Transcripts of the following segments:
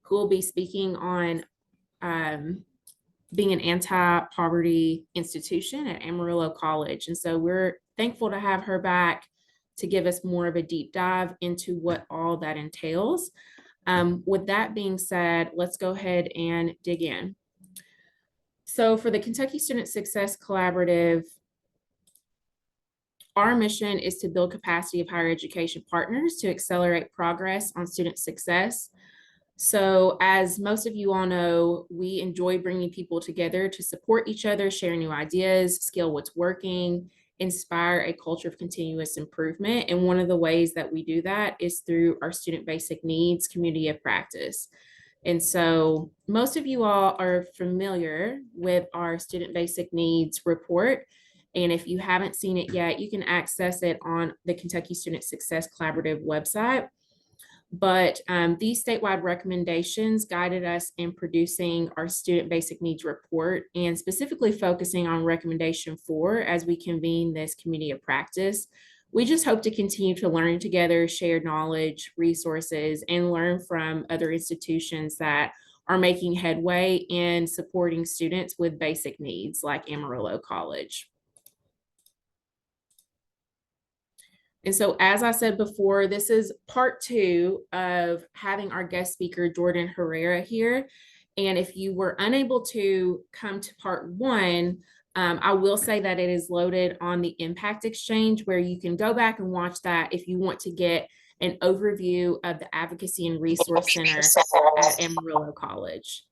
who will be speaking on being an anti-poverty institution at Amarillo College. And so we're thankful to have her back to give us more of a deep dive into what all that entails. With that being said, let's go ahead and dig in. So for the Kentucky Student Success Collaborative, our mission is to build capacity of higher education partners to accelerate progress on student success. So as most of you all know, we enjoy bringing people together to support each other, share new ideas, scale what's working, inspire a culture of continuous improvement. And one of the ways that we do that is through our Student Basic Needs Community of Practice. And so most of you all are familiar with our Student Basic Needs report. And if you haven't seen it yet, you can access it on the Kentucky Student Success Collaborative website. But these statewide recommendations guided us in producing our Student Basic Needs report and specifically focusing on recommendation 4 as we convene this community of practice. We just hope to continue to learn together, share knowledge, resources, and learn from other institutions that are making headway in supporting students with basic needs like Amarillo College. And so, as I said before, this is part 2 of having our guest speaker, Jordan Herrera, here. And if you were unable to come to part 1, I will say that it is loaded on the Impact Exchange, where you can go back and watch that if you want to get an overview of the Advocacy and Resource Center at Amarillo College.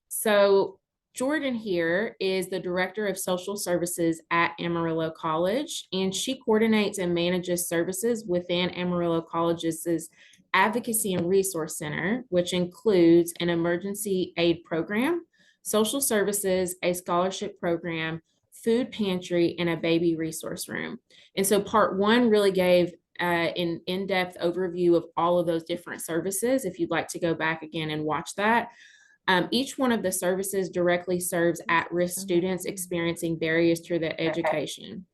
So Jordan here is the Director of Social Services at Amarillo College, and she coordinates and manages services within Amarillo College's Advocacy and Resource Center, which includes an emergency aid program, social services, a scholarship program, food pantry, and a baby resource room. And so part 1 really gave an in-depth overview of all of those different services. If you'd like to go back again and watch that. Each one of the services directly serves at-risk students experiencing barriers to their education.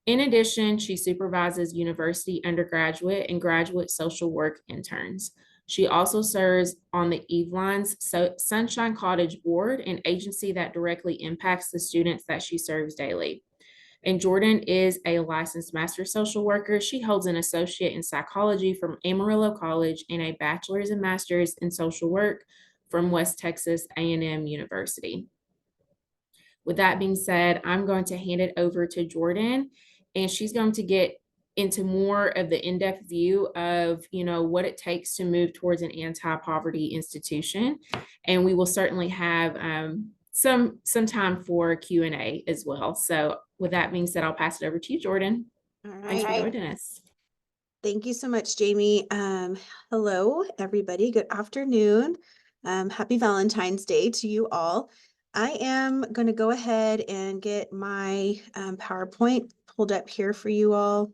In addition, she supervises university undergraduate and graduate social work interns. She also serves on the Evelyn's Sunshine Cottage Board, an agency that directly impacts the students that she serves daily. And Jordan is a licensed master social worker. She holds an associate in psychology from Amarillo College and a bachelor's and master's in social work from West Texas A&M University. With that being said, I'm going to hand it over to Jordan, and she's going to get into more of the in-depth view of, what it takes to move towards an anti-poverty institution. And we will certainly have some time for Q&A as well. So with that being said, I'll pass it over to you, Jordan. All right. Thanks for joining us. Thank you so much, Jamie. Hello, everybody. Good afternoon. Happy Valentine's Day to you all. I am going to go ahead and get my PowerPoint pulled up here for you all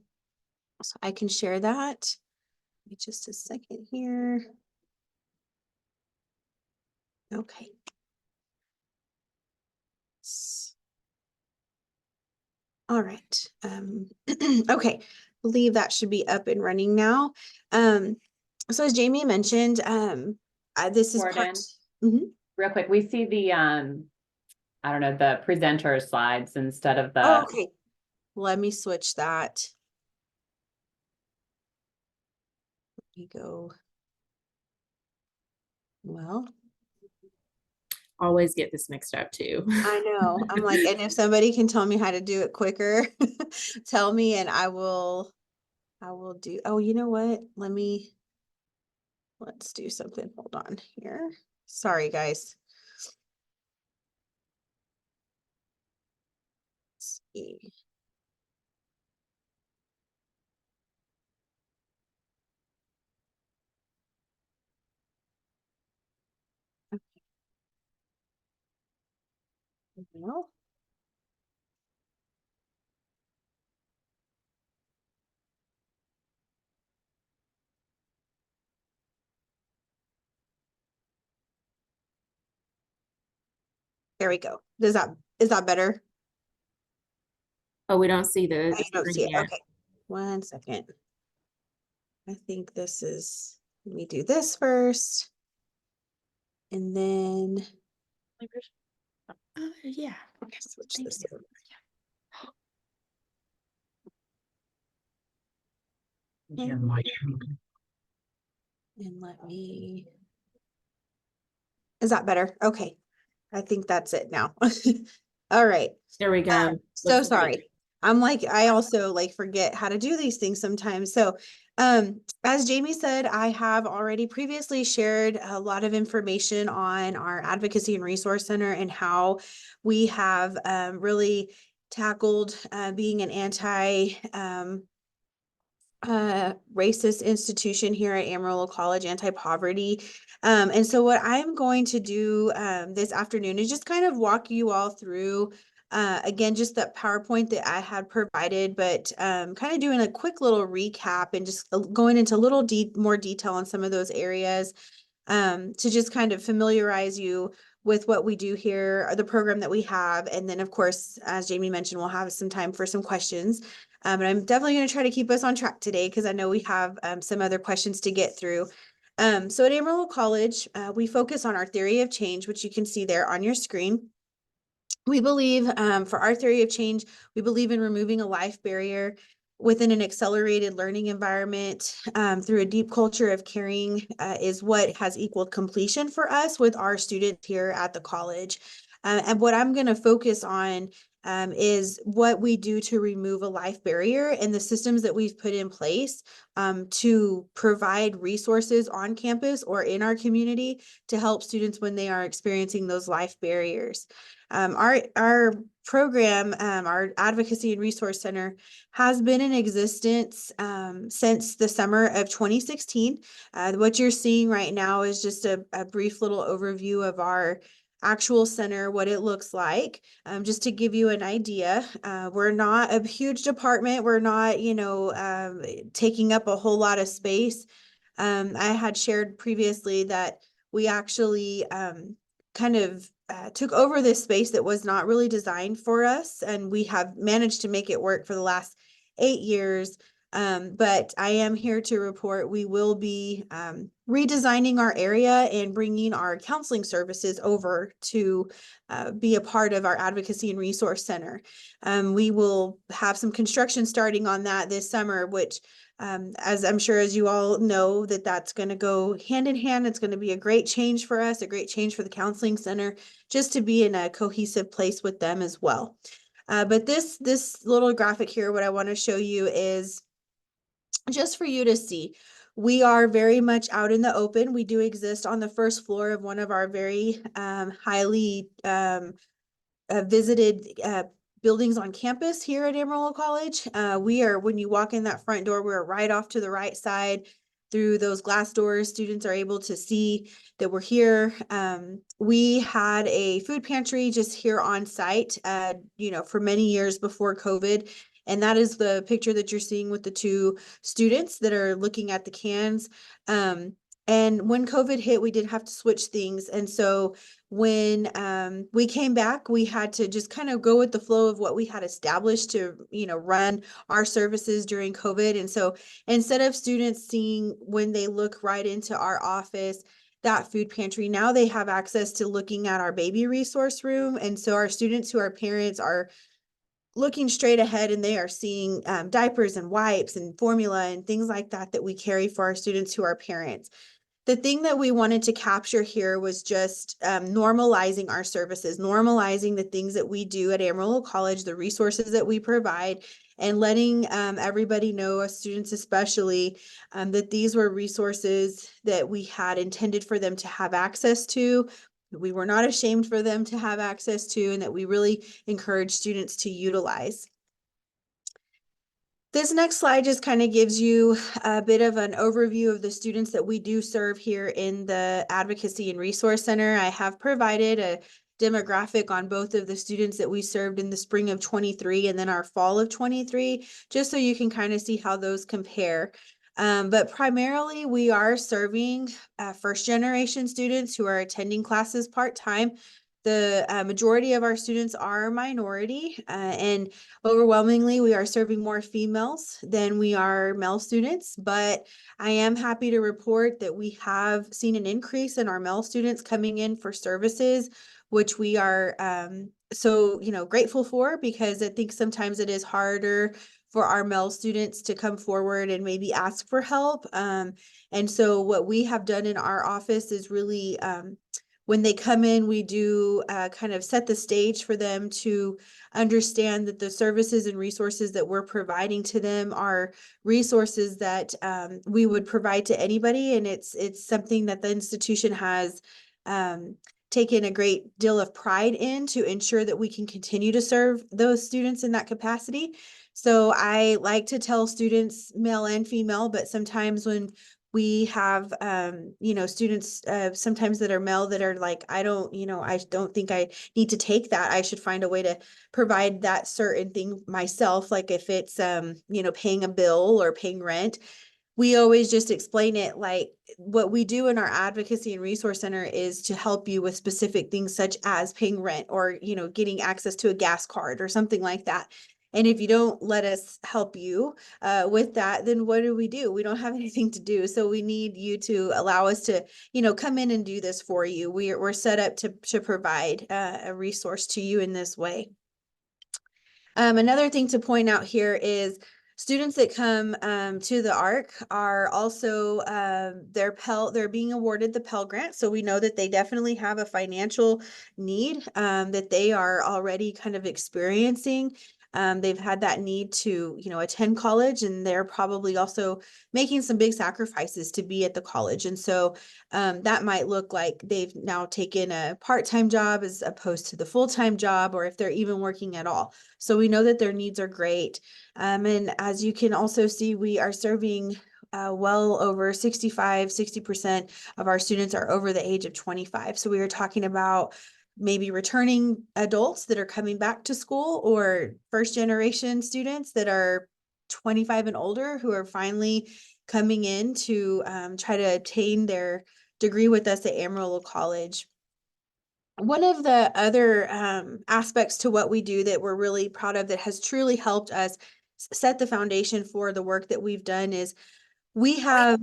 so I can share that. Give me just a second here. Okay. All right. Okay. Believe that should be up and running now. So as Jamie mentioned, this is part. Real quick, we see the I don't know, the presenter slides instead of the. Oh, okay. Let me switch that. Let me go. Well, always get this mixed up too. I know. I'm like, and if somebody can tell me how to do it quicker, tell me and I will do. Oh, you know what? Let's do something. Hold on here. Sorry, guys. Let's see. Okay. Well. There we go. Is that better? Oh, we don't see the I don't see it. yet. Okay. 1 second. I think this is let me do this first. And then Yeah. switch Thank this you. over. Yeah, Mm. Mike. And let me. Is that better? Okay. I think that's it now. All right. There we go. So Looks good. sorry. I'm like, I also like forget how to do these things sometimes. So, as Jamie said, I have already previously shared a lot of information on our Advocacy and Resource Center and how we have really tackled being an racist institution here at Amarillo College, anti-poverty. And so what I'm going to do this afternoon is just kind of walk you all through again, just that PowerPoint that I had provided, but kind of doing a quick little recap and just going into a little more detail on some of those areas to just kind of familiarize you with what we do here, or the program that we have. And then, of course, as Jamie mentioned, we'll have some time for some questions. And I'm definitely going to try to keep us on track today because I know we have some other questions to get through. So at Amarillo College, we focus on our theory of change, which you can see there on your screen. We believe for our theory of change, we believe in removing a life barrier within an accelerated learning environment through a deep culture of caring is what has equaled completion for us with our students here at the college. And what I'm going to focus on is what we do to remove a life barrier and the systems that we've put in place to provide resources on campus or in our community to help students when they are experiencing those life barriers. Our program, our Advocacy and Resource Center, has been in existence since the summer of 2016. What you're seeing right now is just a brief little overview of our actual center, what it looks like. Just to give you an idea, we're not a huge department. We're not, taking up a whole lot of space. I had shared previously that we actually kind of took over this space that was not really designed for us, and we have managed to make it work for the last 8 years. But I am here to report we will be redesigning our area and bringing our counseling services over to be a part of our Advocacy and Resource Center. We will have some construction starting on that this summer, which as I'm sure as you all know, that's going to go hand in hand. It's going to be a great change for us, a great change for the counseling center, just to be in a cohesive place with them as well. But this little graphic here, what I want to show you is just for you to see. We are very much out in the open. We do exist on the first floor of one of our very highly visited buildings on campus here at Amarillo College. When you walk in that front door, we're right off to the right side. Through those glass doors, students are able to see that we're here. We had a food pantry just here on site, for many years before COVID. And that is the picture that you're seeing with the two students that are looking at the cans. And when COVID hit, we did have to switch things. And so when we came back, we had to just kind of go with the flow of what we had established to, run our services during COVID. And so instead of students seeing when they look right into our office, that food pantry, now they have access to looking at our baby resource room. And so our students who are parents are looking straight ahead and they are seeing diapers and wipes and formula and things like that we carry for our students who are parents. The thing that we wanted to capture here was just normalizing our services, normalizing the things that we do at Amarillo College, the resources that we provide, and letting everybody know, us students especially, that these were resources that we had intended for them to have access to. We were not ashamed for them to have access to, and that we really encourage students to utilize. This next slide just kind of gives you a bit of an overview of the students that we do serve here in the Advocacy and Resource Center. I have provided a demographic on both of the students that we served in the spring of 23 and then our fall of 23, just so you can kind of see how those compare. But primarily we are serving first generation students who are attending classes part-time. the majority of our students are minority, and overwhelmingly we are serving more females than we are male students, but I am happy to report that we have seen an increase in our male students coming in for services, which we are so, grateful for, because I think sometimes it is harder for our male students to come forward and maybe ask for help. And so what we have done in our office is really, when they come in, we do kind of set the stage for them to understand that the services and resources that we're providing to them are resources that we would provide to anybody. And it's something that the institution has taken a great deal of pride in to ensure that we can continue to serve those students in that capacity. So I like to tell students, male and female, but sometimes when we have, students sometimes that are male that are like, I don't think I need to take that. I should find a way to provide that certain thing myself. Like if it's, paying a bill or paying rent, we always just explain it like what we do in our advocacy and resource center is to help you with specific things such as paying rent or, getting access to a gas card or something like that. And if you don't let us help you with that, then what do? We don't have anything to do. So we need you to allow us to, come in and do this for you. We're set up to provide a resource to you in this way. Another thing to point out here is students that come to the ARC are also they're being awarded the Pell Grant. So we know that they definitely have a financial need that they are already kind of experiencing. They've had that need to, attend college, and they're probably also making some big sacrifices to be at the college. And so that might look like they've now taken a part-time job as opposed to the full-time job, or if they're even working at all. So we know that their needs are great. And as you can also see, we are serving well over 60% of our students are over the age of 25. So we are talking about maybe returning adults that are coming back to school, or first generation students that are 25 and older who are finally coming in to try to obtain their degree with us at Amarillo College. One of the other aspects to what we do that we're really proud of that has truly helped us set the foundation for the work that we've done is we have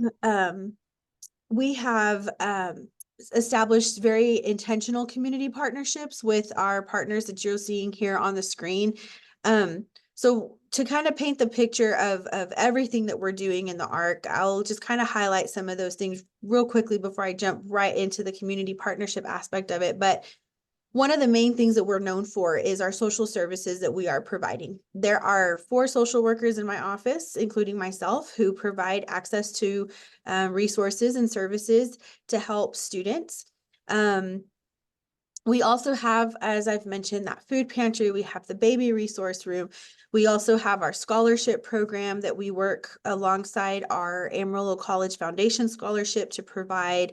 established very intentional community partnerships with our partners that you're seeing here on the screen. So to kind of paint the picture of everything that we're doing in the ARC, I'll just kind of highlight some of those things real quickly before I jump right into the community partnership aspect of it. But one of the main things that we're known for is our social services that we are providing. There are 4 social workers in my office, including myself, who provide access to resources and services to help students. We also have, as I've mentioned, that food pantry. We have the baby resource room. We also have our scholarship program that we work alongside our Amarillo College Foundation scholarship to provide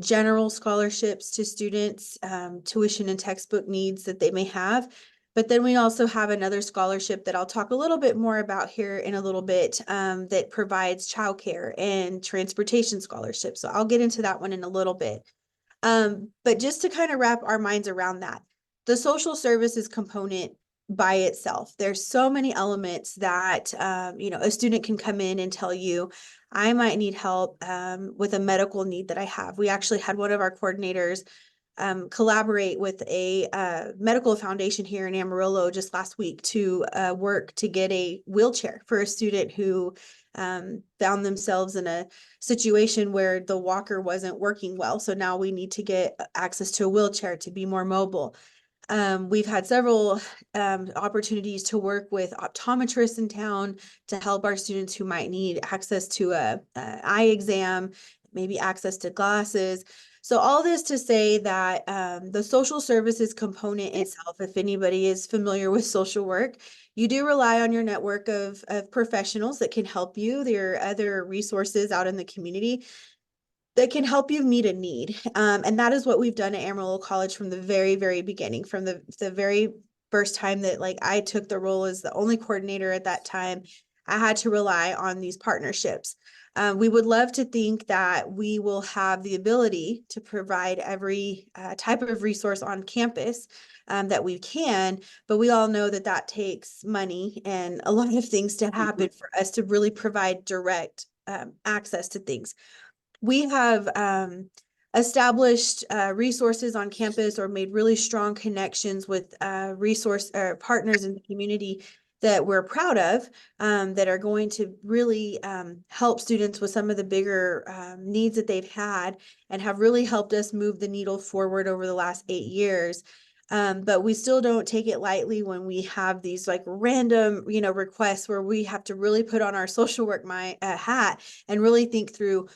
general scholarships to students, tuition and textbook needs that they may have. But then we also have another scholarship that I'll talk a little bit more about here in a little bit that provides childcare and transportation scholarships. So I'll get into that one in a little bit. But just to kind of wrap our minds around that, the social services component by itself, there's so many elements that, a student can come in and tell you, I might need help with a medical need that I have. We actually had one of our coordinators collaborate with a medical foundation here in Amarillo just last week to work to get a wheelchair for a student who found themselves in a situation where the walker wasn't working well. So now we need to get access to a wheelchair to be more mobile. We've had several opportunities to work with optometrists in town to help our students who might need access to a eye exam, maybe access to glasses. So all this to say that the social services component itself, if anybody is familiar with social work, you do rely on your network of professionals that can help you. There are other resources out in the community that can help you meet a need. And that is what we've done at Amarillo College from the very, very beginning, from the very first time that I took the role as the only coordinator at that time. I had to rely on these partnerships. We would love to think that we will have the ability to provide every type of resource on campus that we can, but we all know that that takes money and a lot of things to happen for us to really provide direct access to things. We have established resources on campus or made really strong connections with resource partners in the community that we're proud of, that are going to really help students with some of the bigger needs that they've had and have really helped us move the needle forward over the last 8 years. But we still don't take it lightly when we have these like random, requests where we have to really put on our social work hat and really think through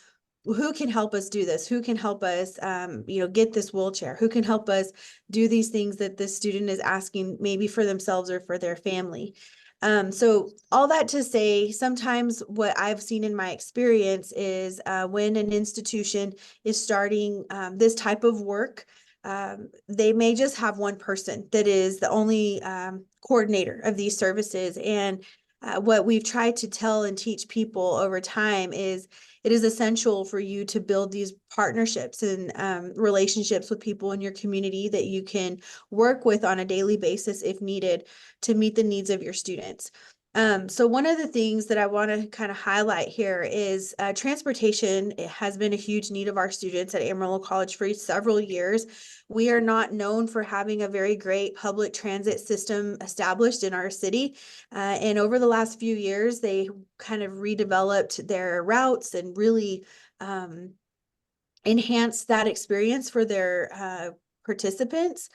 who can help us do this, who can help us get this wheelchair, who can help us do these things that this student is asking maybe for themselves or for their family. So all that to say, sometimes what I've seen in my experience is when an institution is starting this type of work, they may just have one person that is the only coordinator of these services. And what we've tried to tell and teach people over time is it is essential for you to build these partnerships and relationships with people in your community that you can work with on a daily basis if needed to meet the needs of your students. So one of the things that I want to kind of highlight here is transportation. It has been a huge need of our students at Amarillo College for several years. We are not known for having a very great public transit system established in our city. And over the last few years, they kind of redeveloped their routes and really enhanced that experience for their participants.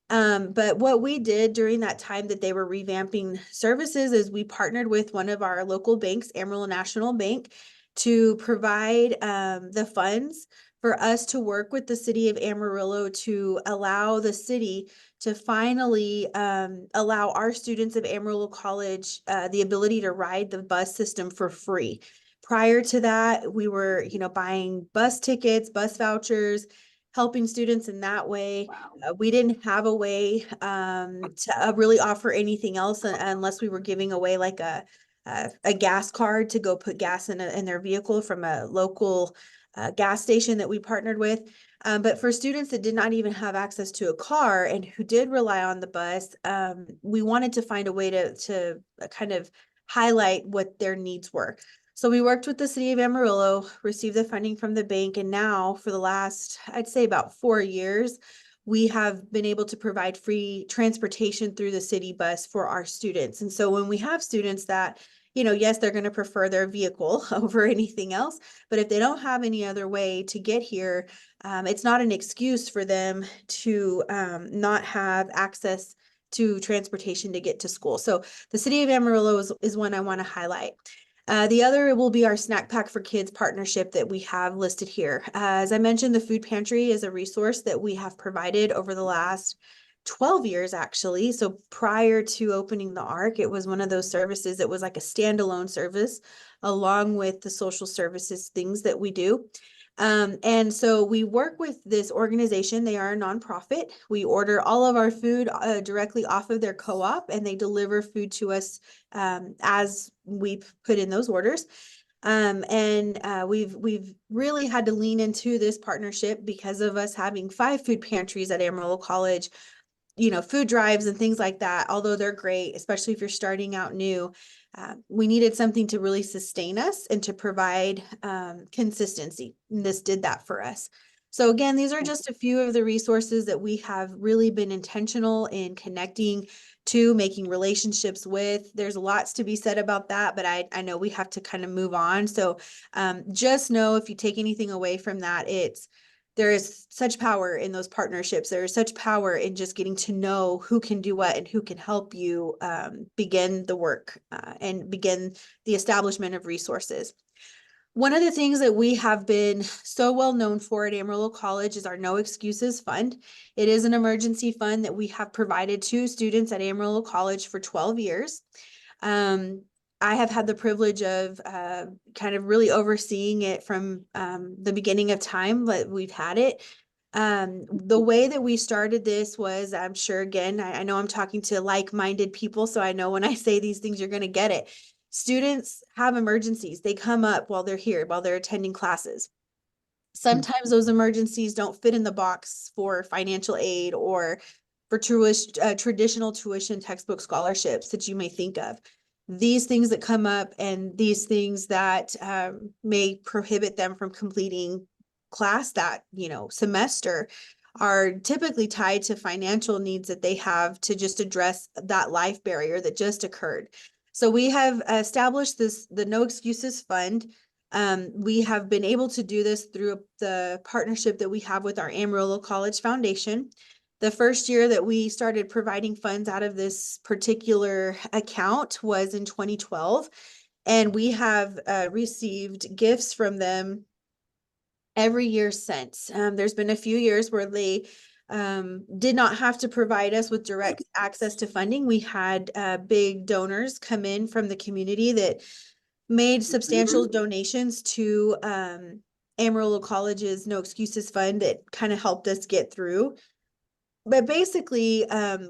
But what we did during that time that they were revamping services is we partnered with one of our local banks, Amarillo National Bank, to provide the funds for us to work with the city of Amarillo to allow the city to finally allow our students of Amarillo College the ability to ride the bus system for free. Prior to that, we were, buying bus tickets, bus vouchers, helping students in that way. Wow. We didn't have a way to really offer anything else unless we were giving away like a gas card to go put gas in their vehicle from a local gas station that we partnered with. But for students that did not even have access to a car and who did rely on the bus, we wanted to find a way to kind of highlight what their needs were. So we worked with the city of Amarillo, received the funding from the bank, and now for the last, I'd say about 4 years, we have been able to provide free transportation through the city bus for our students. And so when we have students that, yes, they're going to prefer their vehicle over anything else, but if they don't have any other way to get here, it's not an excuse for them to not have access to transportation to get to school. So the city of Amarillo is one I want to highlight. The other will be our Snack Pack for Kids partnership that we have listed here. As I mentioned, the food pantry is a resource that we have provided over the last 12 years, actually. So prior to opening the ARC, it was one of those services that was like a standalone service along with the social services things that we do. And so we work with this organization. They are a nonprofit. We order all of our food directly off of their co-op, and they deliver food to us as we put in those orders. We've really had to lean into this partnership because of us having 5 food pantries at Amarillo College, food drives and things like that. Although they're great, especially if you're starting out new, we needed something to really sustain us and to provide consistency. And this did that for us. So again, these are just a few of the resources that we have really been intentional in connecting to, making relationships with. There's lots to be said about that, but I know we have to kind of move on. So just know, if you take anything away from that, there is such power in those partnerships. There is such power in just getting to know who can do what and who can help you begin the work and begin the establishment of resources. One of the things that we have been so well known for at Amarillo College is our No Excuses Fund. It is an emergency fund that we have provided to students at Amarillo College for 12 years. I have had the privilege of kind of really overseeing it from the beginning of time that we've had it. The way that we started this was, I'm sure, again, I know I'm talking to like-minded people, so I know when I say these things, you're going to get it. Students have emergencies. They come up while they're here, while they're attending classes. Sometimes those emergencies don't fit in the box for financial aid or for traditional tuition textbook scholarships that you may think of. These things that come up and these things that may prohibit them from completing class that, semester are typically tied to financial needs that they have to just address that life barrier that just occurred. So we have established the No Excuses Fund. We have been able to do this through the partnership that we have with our Amarillo College Foundation. The first year that we started providing funds out of this particular account was in 2012, and we have received gifts from them every year since. There's been a few years where they did not have to provide us with direct access to funding. We had big donors come in from the community that made substantial donations to Amarillo College's No Excuses Fund that kind of helped us get through. But basically,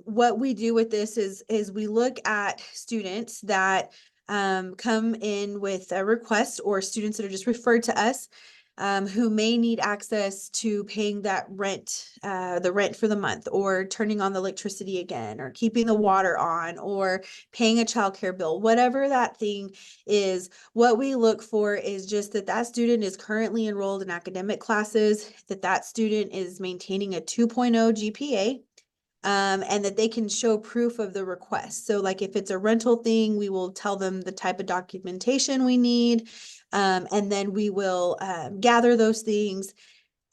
what we do with this is we look at students that come in with a request, or students that are just referred to us, who may need access to paying that rent, the rent for the month, or turning on the electricity again, or keeping the water on, or paying a childcare bill, whatever that thing is. What we look for is just that student is currently enrolled in academic classes, that student is maintaining a 2.0 GPA, and that they can show proof of the request. So like if it's a rental thing, we will tell them the type of documentation we need, and then we will gather those things,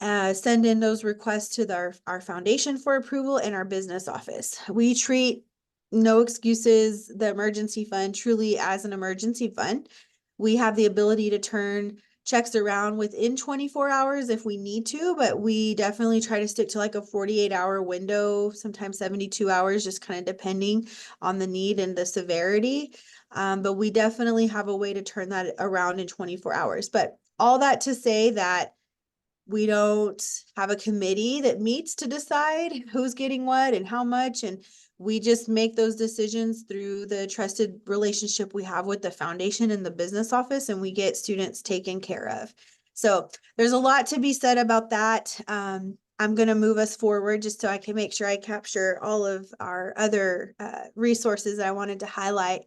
send in those requests to our foundation for approval and our business office. We treat No Excuses, the emergency fund, truly as an emergency fund. We have the ability to turn checks around within 24 hours if we need to, but we definitely try to stick to like a 48-hour window, sometimes 72 hours, just kind of depending on the need and the severity. But we definitely have a way to turn that around in 24 hours. But all that to say that we don't have a committee that meets to decide who's getting what and how much, and we just make those decisions through the trusted relationship we have with the foundation and the business office, and we get students taken care of. So there's a lot to be said about that. I'm going to move us forward just so I can make sure I capture all of our other resources that I wanted to highlight.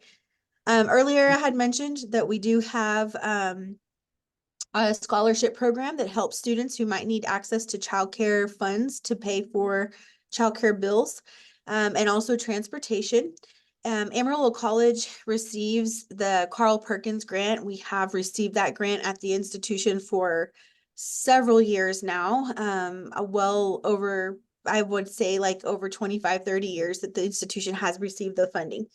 Earlier, I had mentioned that we do have a scholarship program that helps students who might need access to childcare funds to pay for childcare bills, and also transportation. Amarillo College receives the Carl Perkins grant. We have received that grant at the institution for several years now, well over, I would say like over 25, 30 years that the institution has received the funding.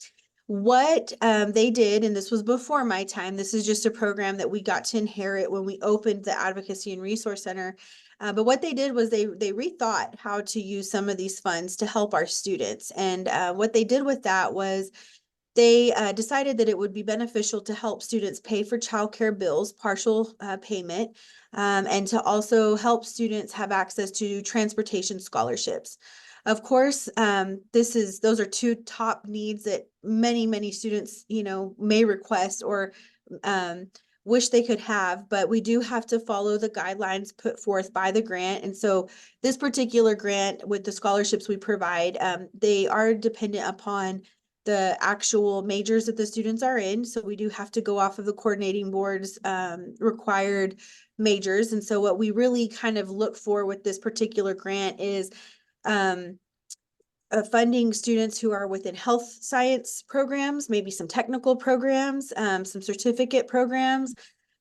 What they did, and this was before my time, this is just a program that we got to inherit when we opened the Advocacy and Resource Center. But what they did was they rethought how to use some of these funds to help our students. And what they did with that was they decided that it would be beneficial to help students pay for childcare bills, partial payment, and to also help students have access to transportation scholarships. Of course, those are two top needs that many students, may request or wish they could have, but we do have to follow the guidelines put forth by the grant. And so this particular grant, with the scholarships we provide, they are dependent upon the actual majors that the students are in. So we do have to go off of the coordinating board's required majors. And so what we really kind of look for with this particular grant is funding students who are within health science programs, maybe some technical programs, some certificate programs.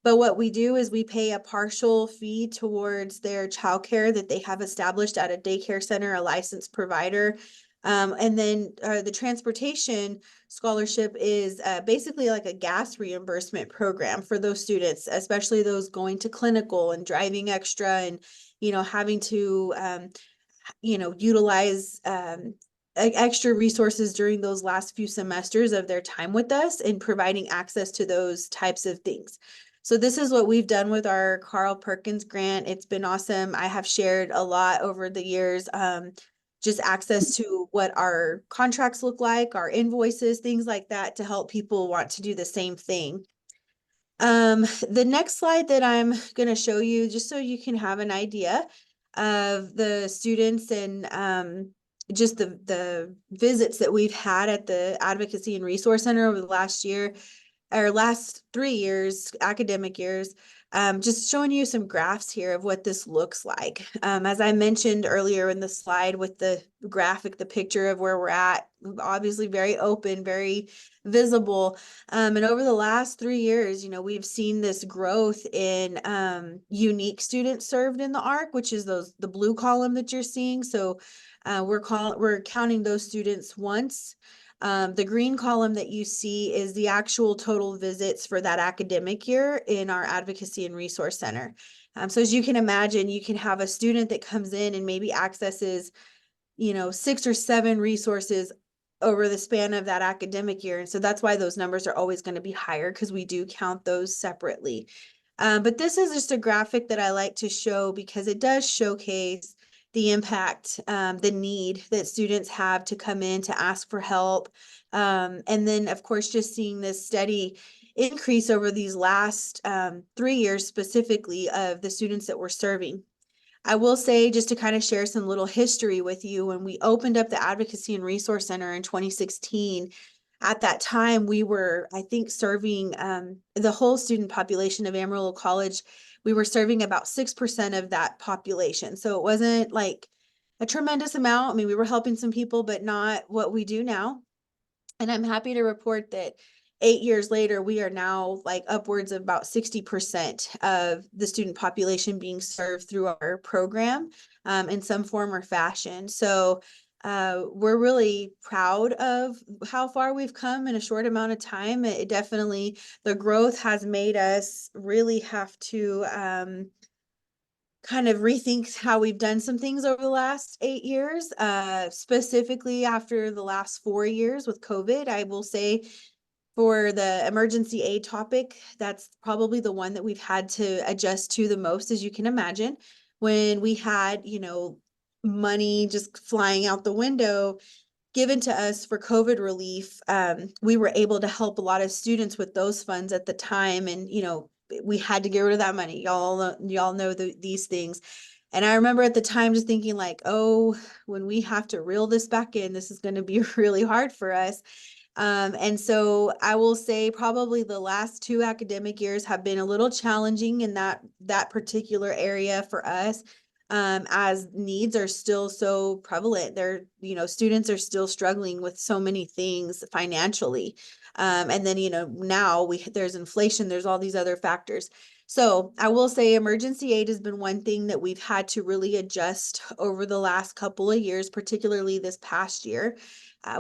But what we do is we pay a partial fee towards their childcare that they have established at a daycare center, a licensed provider. And then the transportation scholarship is basically like a gas reimbursement program for those students, especially those going to clinical and driving extra and, having to, utilize extra resources during those last few semesters of their time with us and providing access to those types of things. So this is what we've done with our Carl Perkins grant. It's been awesome. I have shared a lot over the years. just access to what our contracts look like, our invoices, things like that, to help people want to do the same thing. The next slide that I'm going to show you, just so you can have an idea of the students and just the visits that we've had at the Advocacy and Resource Center over the last year, or last 3 years, academic years. Just showing you some graphs here of what this looks like. As I mentioned earlier in the slide with the graphic, the picture of where we're at, obviously very open, very visible. And over the last 3 years, you know, we've seen this growth in unique students served in the ARC, which is the blue column that you're seeing. So we're counting those students once. The green column that you see is the actual total visits for that academic year in our Advocacy and Resource Center. So as you can imagine, you can have a student that comes in and maybe accesses, you know, 6 or 7 resources over the span of that academic year. And so that's why those numbers are always going to be higher, because we do count those separately. But this is just a graphic that I like to show because it does showcase the impact, the need that students have to come in to ask for help. And then, of course, just seeing this steady increase over these last 3 years specifically of the students that we're serving. I will say, just to kind of share some little history with you, when we opened up the Advocacy and Resource Center in 2016, at that time, we were, I think, serving the whole student population of Amarillo College. We were serving about 6% of that population. So it wasn't like a tremendous amount. I mean, we were helping some people, but not what we do now. And I'm happy to report that 8 years later, we are now like upwards of about 60% of the student population being served through our program in some form or fashion. So we're really proud of how far we've come in a short amount of time. It definitely, the growth has made us really have to kind of rethink how we've done some things over the last 8 years, specifically after the last 4 years with COVID. I will say, for the emergency aid topic, that's probably the one that we've had to adjust to the most, as you can imagine. When we had, you know, money just flying out the window given to us for COVID relief, we were able to help a lot of students with those funds at the time. And, you know, we had to get rid of that money. Y'all know these things. And I remember at the time just thinking like, oh, when we have to reel this back in, this is going to be really hard for us. And so I will say probably the last 2 academic years have been a little challenging in that particular area for us, as needs are still so prevalent. They're, you know, students are still struggling with so many things financially. And then, you know, now there's inflation, there's all these other factors. So I will say emergency aid has been one thing that we've had to really adjust over the last couple of years, particularly this past year.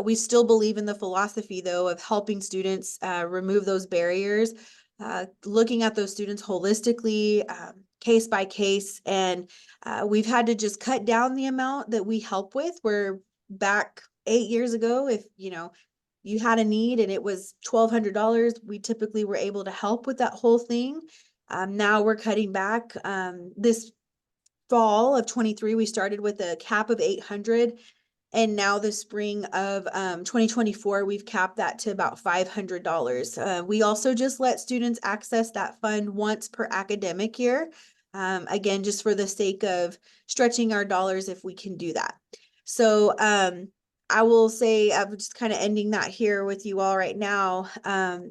We still believe in the philosophy, though, of helping students remove those barriers, looking at those students holistically, case by case. And we've had to just cut down the amount that we help with. Where back 8 years ago, if, you know, you had a need and it was $1,200, we typically were able to help with that whole thing. Now we're cutting back. This fall of 23, we started with a cap of 800. And now the spring of 2024, we've capped that to about $500. We also just let students access that fund once per academic year. Again, just for the sake of stretching our dollars if we can do that. So I will say, I'm just kind of ending that here with you all right now.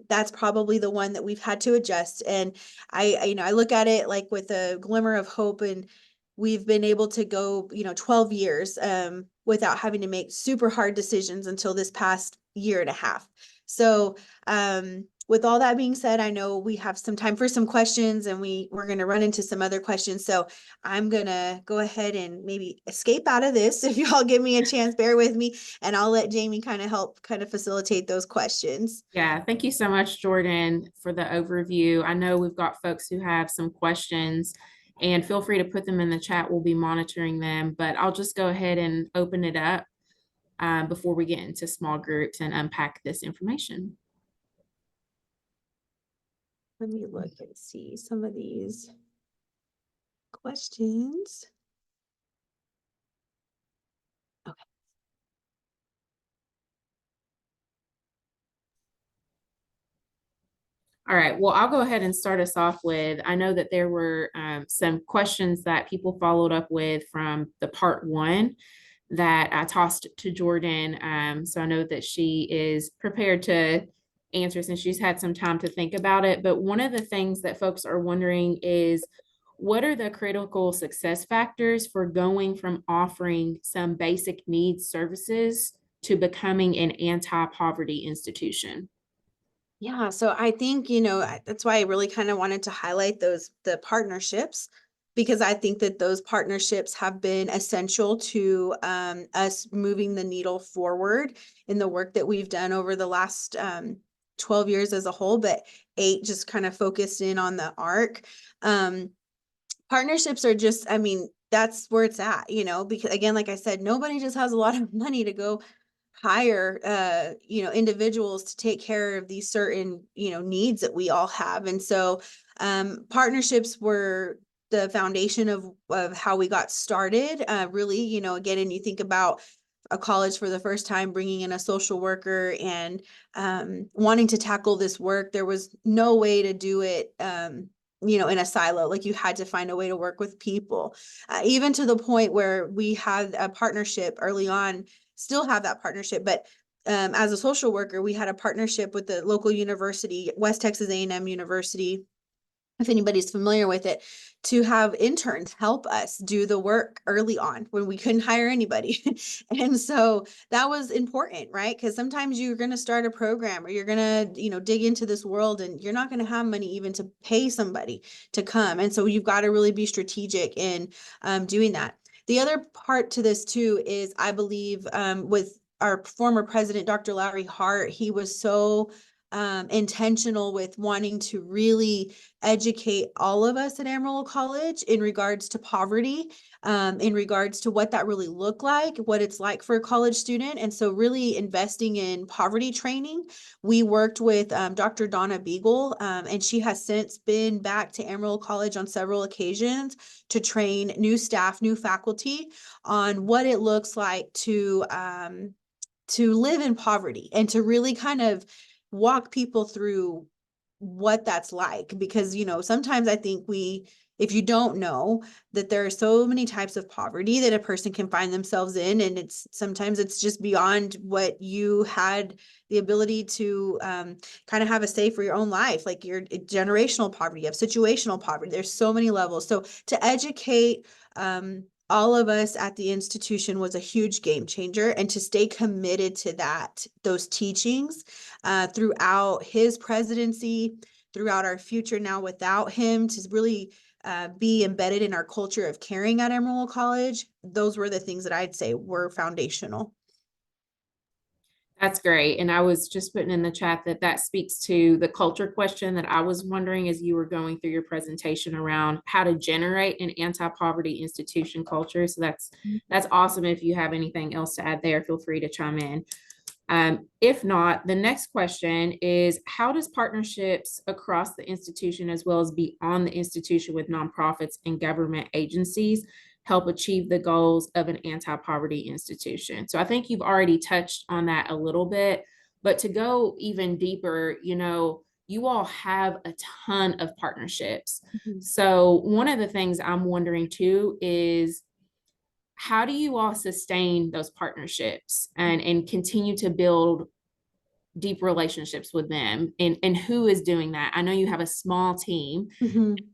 That's probably the one that we've had to adjust. And I look at it like with a glimmer of hope, and we've been able to go, 12 years without having to make super hard decisions until this past year and a half. So with all that being said, I know we have some time for some questions, and we're going to run into some other questions. So I'm going to go ahead and maybe escape out of this. If y'all give me a chance, bear with me, and I'll let Jamie kind of help facilitate those questions. Yeah, thank you so much, Jordan, for the overview. I know we've got folks who have some questions, and feel free to put them in the chat. We'll be monitoring them, but I'll just go ahead and open it up before we get into small groups and unpack this information. Let me look and see some of these questions. Okay. All right, well, I'll go ahead and start us off with, I know that there were some questions that people followed up with from the part one that I tossed to Jordan. So I know that she is prepared to answer since she's had some time to think about it. But one of the things that folks are wondering is, what are the critical success factors for going from offering some basic needs services to becoming an anti-poverty institution? Yeah, so I think, you know, that's why I really kind of wanted to highlight the partnerships, because I think that those partnerships have been essential to us moving the needle forward in the work that we've done over the last 12 years as a whole, but 8 just kind of focused in on the ARC. Partnerships are just, I mean, that's where it's at, you know, because again, like I said, nobody just has a lot of money to go hire you know, individuals to take care of these certain, you know, needs that we all have. And so partnerships were the foundation of how we got started. Really, you know, again, and you think about a college for the first time bringing in a social worker and wanting to tackle this work, there was no way to do it you know, in a silo. Like, you had to find a way to work with people, even to the point where we had a partnership early on, still have that partnership, but as a social worker, we had a partnership with the local university, West Texas A&M University, if anybody's familiar with it, to have interns help us do the work early on when we couldn't hire anybody. And so that was important, right? Because sometimes you're going to start a program, or you're going to, you know, dig into this world, and you're not going to have money even to pay somebody to come. And so you've got to really be strategic in doing that. The other part to this too is, I believe, with our former president, Dr. Larry Hart, he was so intentional with wanting to really educate all of us at Amarillo College in regards to poverty, in regards to what that really looked like, what it's like for a college student. And so really investing in poverty training. We worked with Dr. Donna Beagle, and she has since been back to Amarillo College on several occasions to train new staff, new faculty on what it looks like to live in poverty, and to really kind of walk people through what that's like. Because, you know, sometimes I think if you don't know that there are so many types of poverty that a person can find themselves in, and sometimes it's just beyond what you had the ability to kind of have a say for your own life, like your generational poverty, you have situational poverty. There's so many levels. So to educate all of us at the institution was a huge game changer, and to stay committed to those teachings throughout his presidency, throughout our future now without him, to really be embedded in our culture of caring at Amarillo College. Those were the things that I'd say were foundational. That's great. And I was just putting in the chat that that speaks to the culture question that I was wondering as you were going through your presentation around how to generate an anti-poverty institution culture. So that's awesome. If you have anything else to add there, feel free to chime in. If not, the next question is, how does partnerships across the institution as well as beyond the institution with nonprofits and government agencies help achieve the goals of an anti-poverty institution? So I think you've already touched on that a little bit, but to go even deeper, you know, you all have a ton of partnerships. So one of the things I'm wondering too is, how do you all sustain those partnerships and continue to build deep relationships with them, and who is doing that? I know you have a small team.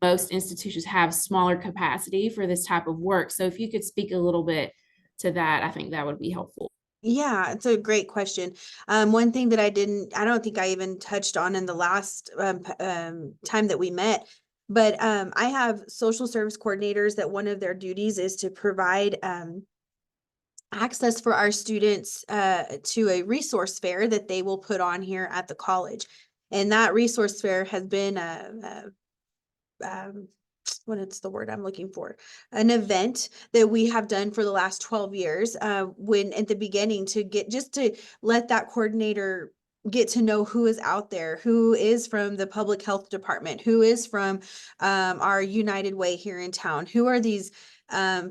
Most institutions have smaller capacity for this type of work. So if you could speak a little bit to that, I think that would be helpful. Yeah, it's a great question. One thing that I don't think I even touched on in the last time that we met, but I have social service coordinators that one of their duties is to provide access for our students to a resource fair that they will put on here at the college. And that resource fair has been what is the word I'm looking for? An event that we have done for the last 12 years, when at the beginning to let that coordinator get to know who is out there, who is from the public health department, who is from our United Way here in town, who are these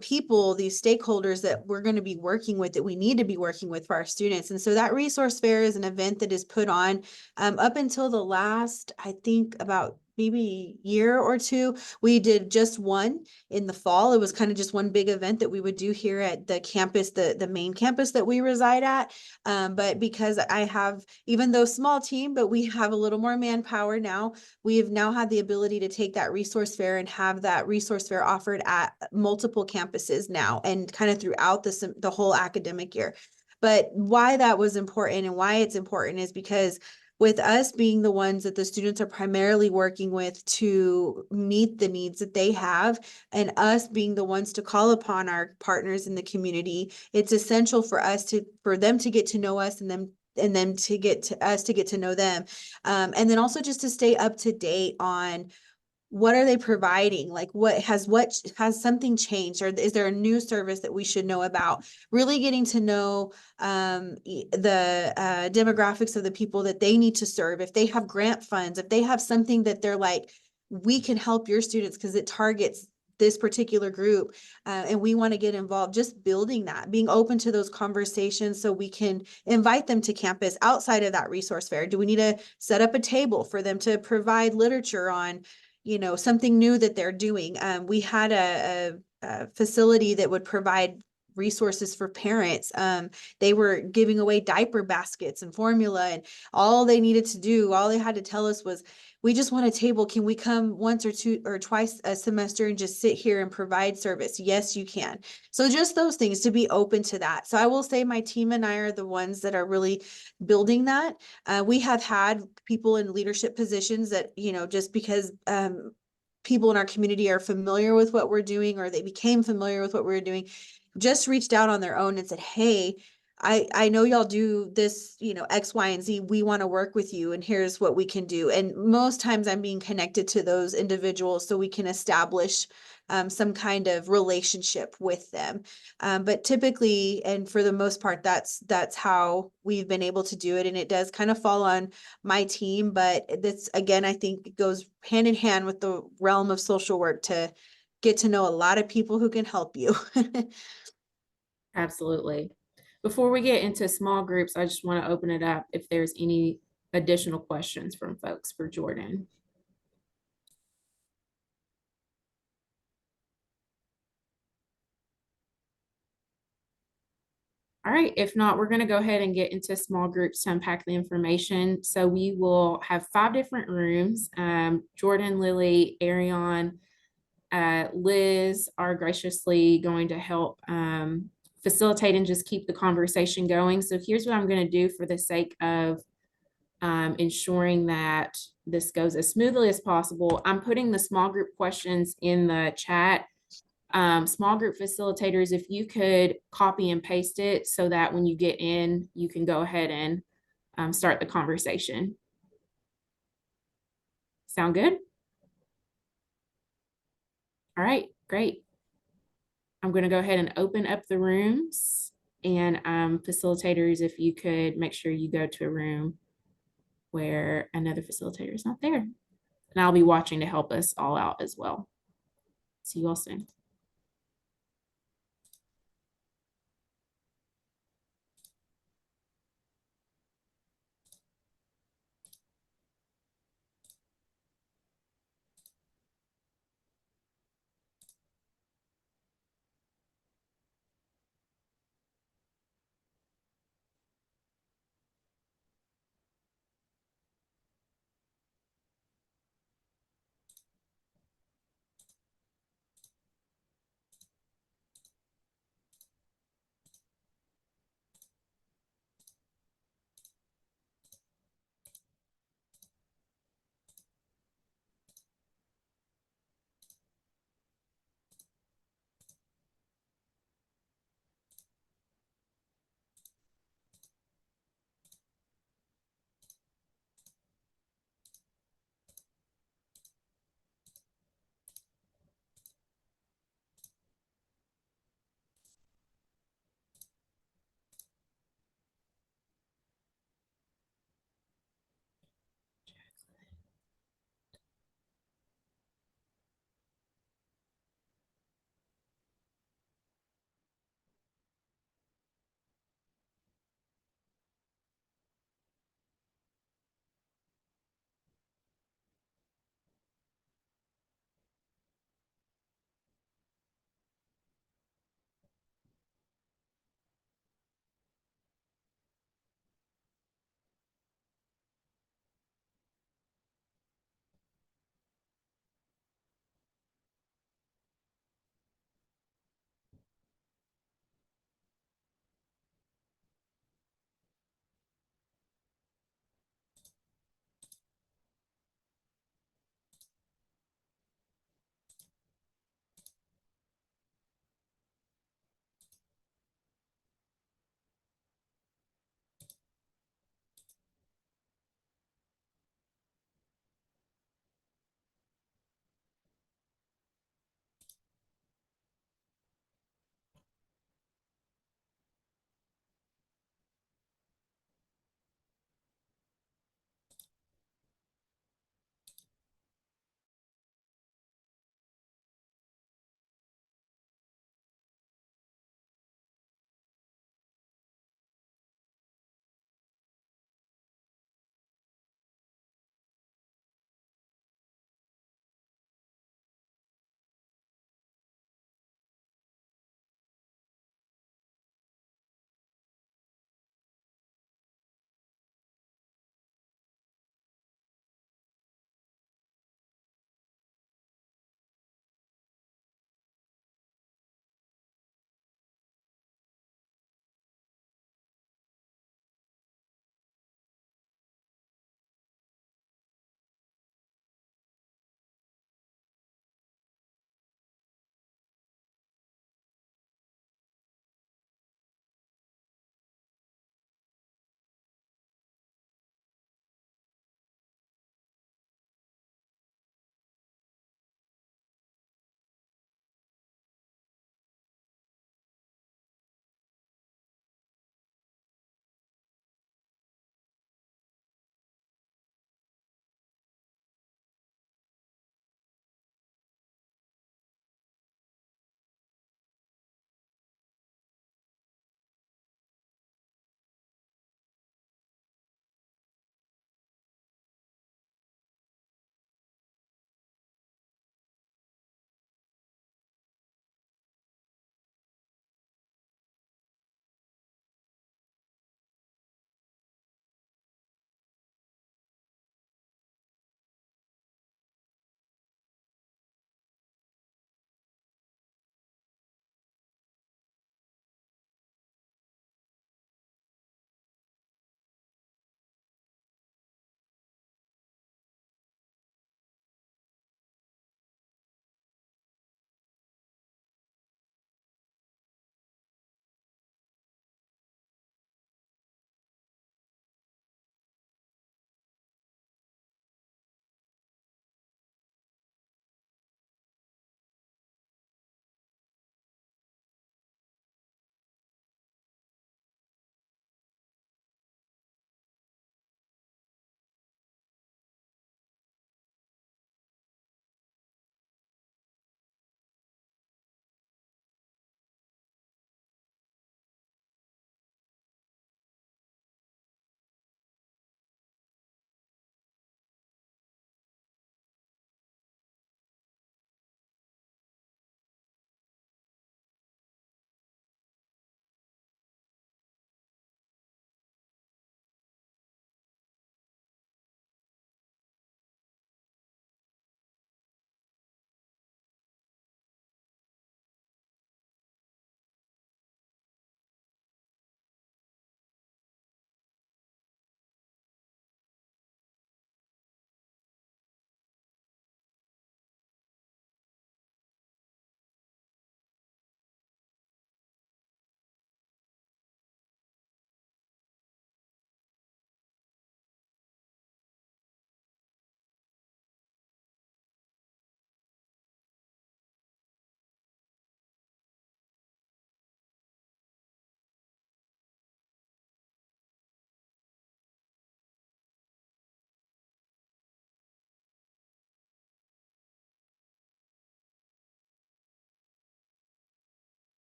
people, these stakeholders that we're going to be working with, that we need to be working with for our students. And so that resource fair is an event that is put on up until the last, I think about maybe year or two. We did just one in the fall. It was kind of just one big event that we would do here at the campus, the main campus that we reside at. But because I have, even though small team, but we have a little more manpower now, we have now had the ability to take that resource fair and have that resource fair offered at multiple campuses now and kind of throughout the whole academic year. But why that was important and why it's important is because with us being the ones that the students are primarily working with to meet the needs that they have, and us being the ones to call upon our partners in the community, it's essential for them to get to know us, and then to get to us to get to know them. And then also just to stay up to date on what are they providing? Like what has something changed, or is there a new service that we should know about? Really getting to know the demographics of the people that they need to serve. If they have grant funds, if they have something that they're like, we can help your students because it targets this particular group, and we want to get involved, just building that, being open to those conversations so we can invite them to campus outside of that resource fair. Do we need to set up a table for them to provide literature on, something new that they're doing? We had a facility that would provide resources for parents. They were giving away diaper baskets and formula, and all they had to tell us was, we just want a table. Can we come once or two or twice a semester and just sit here and provide service? Yes, you can. So just those things, to be open to that. So I will say my team and I are the ones that are really building that. We have had people in leadership positions that, just because people in our community are familiar with what we're doing, or they became familiar with what we were doing, just reached out on their own and said, hey, I know y'all do this, X, Y, and Z. We want to work with you, and here's what we can do. And most times I'm being connected to those individuals so we can establish some kind of relationship with them. But typically, and for the most part, that's how we've been able to do it. And it does kind of fall on my team, but this, again, I think it goes hand in hand with the realm of social work to get to know a lot of people who can help you. Absolutely. Before we get into small groups, I just want to open it up if there's any additional questions from folks for Jordan. All right, if not, we're going to go ahead and get into small groups to unpack the information. So we will have 5 different rooms. Jordan, Lily, Arion, Liz are graciously going to help facilitate and just keep the conversation going. So here's what I'm going to do for the sake of ensuring that this goes as smoothly as possible. I'm putting the small group questions in the chat. Small group facilitators, if you could copy and paste it so that when you get in, you can go ahead and start the conversation. Sound good? All right, great. I'm going to go ahead and open up the rooms, and facilitators, if you could make sure you go to a room where another facilitator is not there. And I'll be watching to help us all out as well. See you all soon.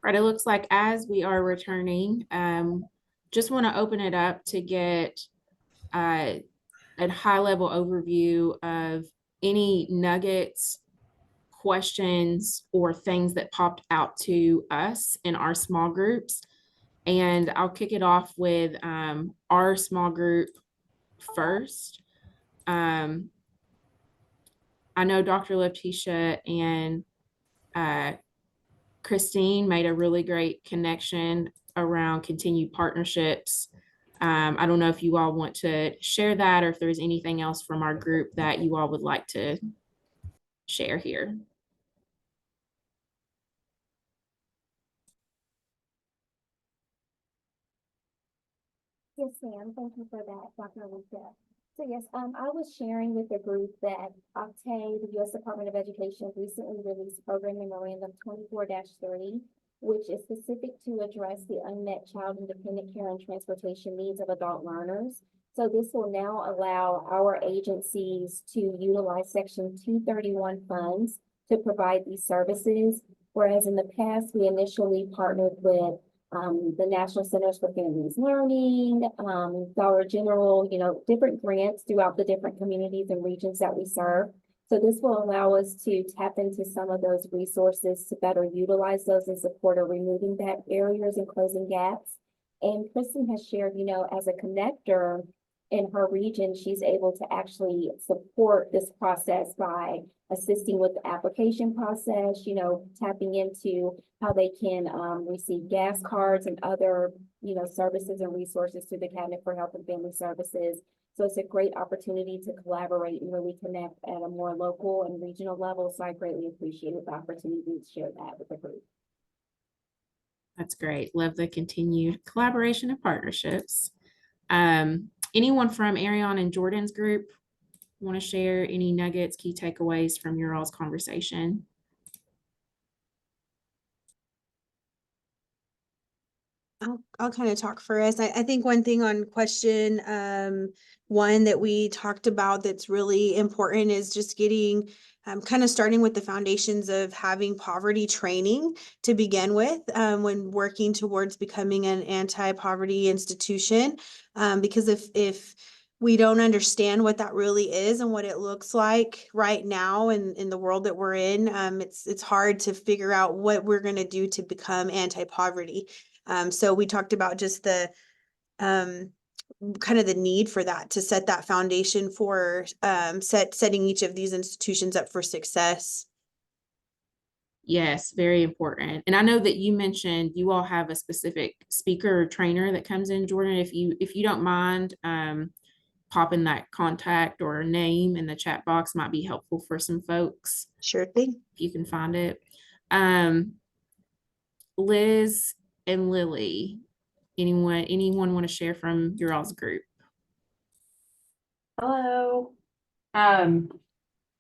right, it looks like as we are returning, just want to open it up to get a high-level overview of any nuggets, questions, or things that popped out to us in our small groups. And I'll kick it off with our small group first. I know Dr. Letitia and Christine made a really great connection around continued partnerships. I don't know if you all want to share that or if there's anything else from our group that you all would like to share here. Yes, ma'am. Thank you for that, Dr. Lisa. So yes, I was sharing with the group that Octave, the U.S. Department of Education, recently released Program Memorandum 24-3, which is specific to address the unmet child independent care and transportation needs of adult learners. So this will now allow our agencies to utilize Section 231 funds to provide these services, whereas in the past, we initially partnered with the National Centers for Families Learning, Dollar General, different grants throughout the different communities and regions that we serve. So this will allow us to tap into some of those resources to better utilize those in support of removing barriers and closing gaps. And Kristen has shared, as a connector in her region, she's able to actually support this process by assisting with the application process, tapping into how they can receive gas cards and other, services and resources through the Cabinet for Health and Family Services. So it's a great opportunity to collaborate and really connect at a more local and regional level. So I greatly appreciate the opportunity to share that with the group. That's great. Love the continued collaboration and partnerships. Anyone from Arion and Jordan's group want to share any nuggets, key takeaways from your all's conversation? I'll kind of talk for us. I think one thing on question one that we talked about that's really important is just getting kind of starting with the foundations of having poverty training to begin with when working towards becoming an anti-poverty institution. Because if we don't understand what that really is and what it looks like right now in the world that we're in, it's hard to figure out what we're going to do to become anti-poverty. So we talked about just the kind of the need for that to set that foundation for setting each of these institutions up for success. Yes, very important. And I know that you mentioned you all have a specific speaker or trainer that comes in, Jordan. If you don't mind popping that contact or name in the chat box, might be helpful for some folks. Sure thing. If you can find it. Liz and Lily, anyone want to share from your all's group? Hello. I know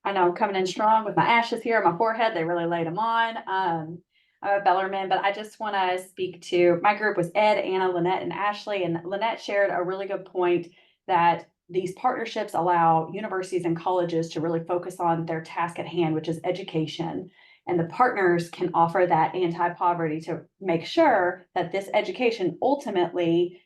I'm coming in strong with my ashes here on my forehead. They really laid them on. I'm a Bellarmine, but I just want to speak to my group was Ed, Anna, Lynette, and Ashley. And Lynette shared a really good point that these partnerships allow universities and colleges to really focus on their task at hand, which is education. And the partners can offer that anti-poverty to make sure that this education ultimately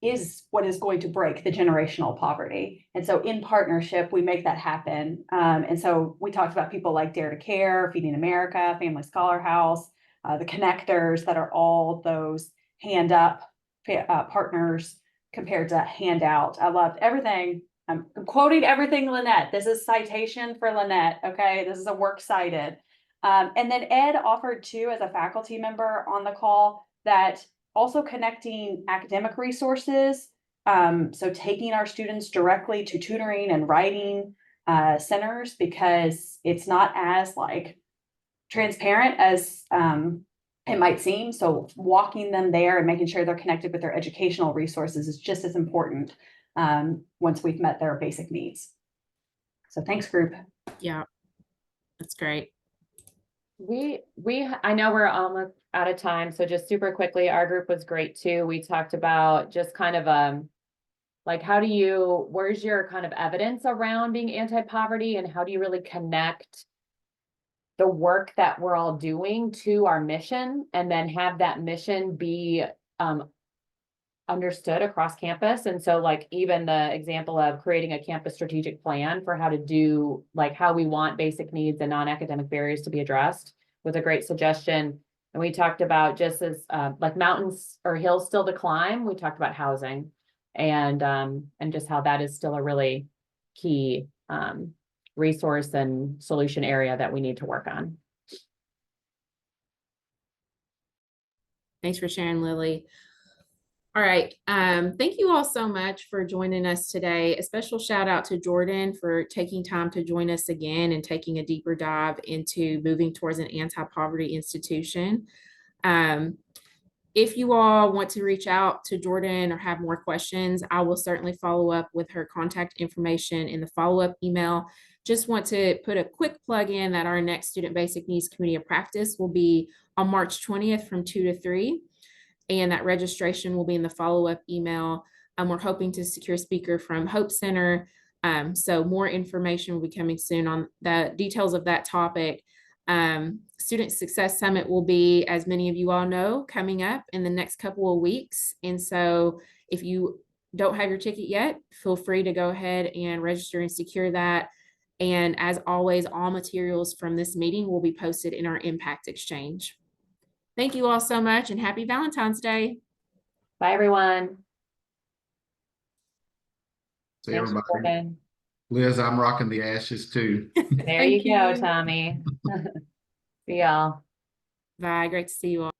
is what is going to break the generational poverty. And so in partnership, we make that happen. And so we talked about people like Dare to Care, Feeding America, Family Scholar House, the connectors that are all those hand up partners compared to handout. I loved everything. I'm quoting everything Lynette. This is citation for Lynette. Okay, this is a works cited. And then Ed offered too, as a faculty member on the call, that also connecting academic resources. So taking our students directly to tutoring and writing centers, because it's not as transparent as it might seem. So walking them there and making sure they're connected with their educational resources is just as important once we've met their basic needs. So thanks, group. Yeah, that's great. I know we're almost out of time, so just super quickly, our group was great too. We talked about just kind of where's your kind of evidence around being anti-poverty, and how do you really connect the work that we're all doing to our mission, and then have that mission be understood across campus. And so like even the example of creating a campus strategic plan for how to do, like how we want basic needs and non-academic barriers to be addressed, with a great suggestion. And we talked about, just as like mountains or hills still to climb, we talked about housing and just how that is still a really key resource and solution area that we need to work on. Thanks for sharing, Lily. All right. Thank you all so much for joining us today. A special shout out to Jordan for taking time to join us again and taking a deeper dive into moving towards an anti-poverty institution. If you all want to reach out to Jordan or have more questions, I will certainly follow up with her contact information in the follow-up email. Just want to put a quick plug in that our next Student Basic Needs Committee of Practice will be on March 20th from 2 to 3. And that registration will be in the follow-up email. We're hoping to secure a speaker from Hope Center. So more information will be coming soon on the details of that topic. Student Success Summit will be, as many of you all know, coming up in the next couple of weeks. And so if you don't have your ticket yet, feel free to go ahead and register and secure that. And as always, all materials from this meeting will be posted in our Impact Exchange. Thank you all so much and happy Valentine's Day. Bye, everyone. See Thanks, everybody. Jordan. Liz, I'm rocking the ashes too. There Thank you go, you. Tommy. See y'all. Bye. Great to see you all.